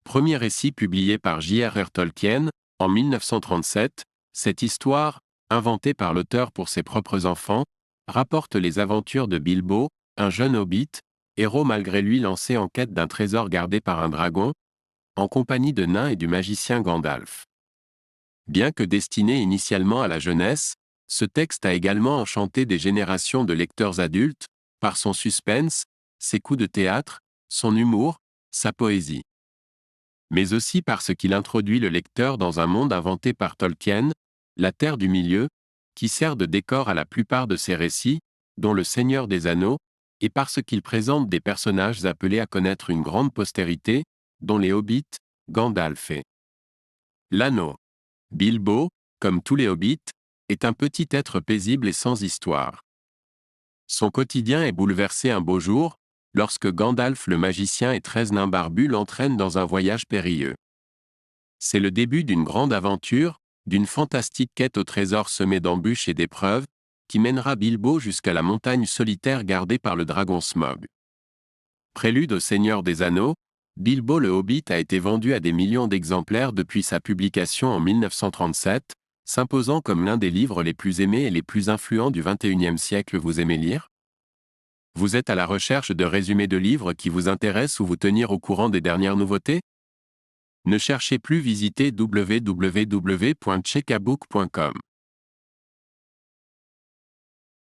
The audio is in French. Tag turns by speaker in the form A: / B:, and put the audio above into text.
A: Premier récit publié par J.R.R. Tolkien, en 1937, cette histoire, inventée par l'auteur pour ses propres enfants, rapporte les aventures de Bilbo, un jeune hobbit, héros malgré lui lancé en quête d'un trésor gardé par un dragon, en compagnie de nains et du magicien Gandalf. Bien que destiné initialement à la jeunesse, ce texte a également enchanté des générations de lecteurs adultes, par son suspense, ses coups de théâtre, son humour, sa poésie. Mais aussi parce qu'il introduit le lecteur dans un monde inventé par Tolkien, la Terre du Milieu, qui sert de décor à la plupart de ses récits, dont Le Seigneur des Anneaux, et parce qu'il présente des personnages appelés à connaître une grande postérité, dont les hobbits, Gandalf et l'Anneau. Bilbo, comme tous les hobbits, est un petit être paisible et sans histoire. Son quotidien est bouleversé un beau jour, lorsque Gandalf le magicien et 13 nains barbus l'entraînent dans un voyage périlleux. C'est le début d'une grande aventure, d'une fantastique quête au trésor semé d'embûches et d'épreuves, qui mènera Bilbo jusqu'à la montagne solitaire gardée par le dragon Smaug. Prélude au Seigneur des Anneaux, Bilbo le Hobbit a été vendu à des millions d'exemplaires depuis sa publication en 1937, s'imposant comme l'un des livres les plus aimés et les plus influents du XXIe siècle. Vous aimez lire ? Vous êtes à la recherche de résumés de livres qui vous intéressent ou vous tenir au courant des dernières nouveautés ? Ne cherchez plus, visitez www.chekabook.com.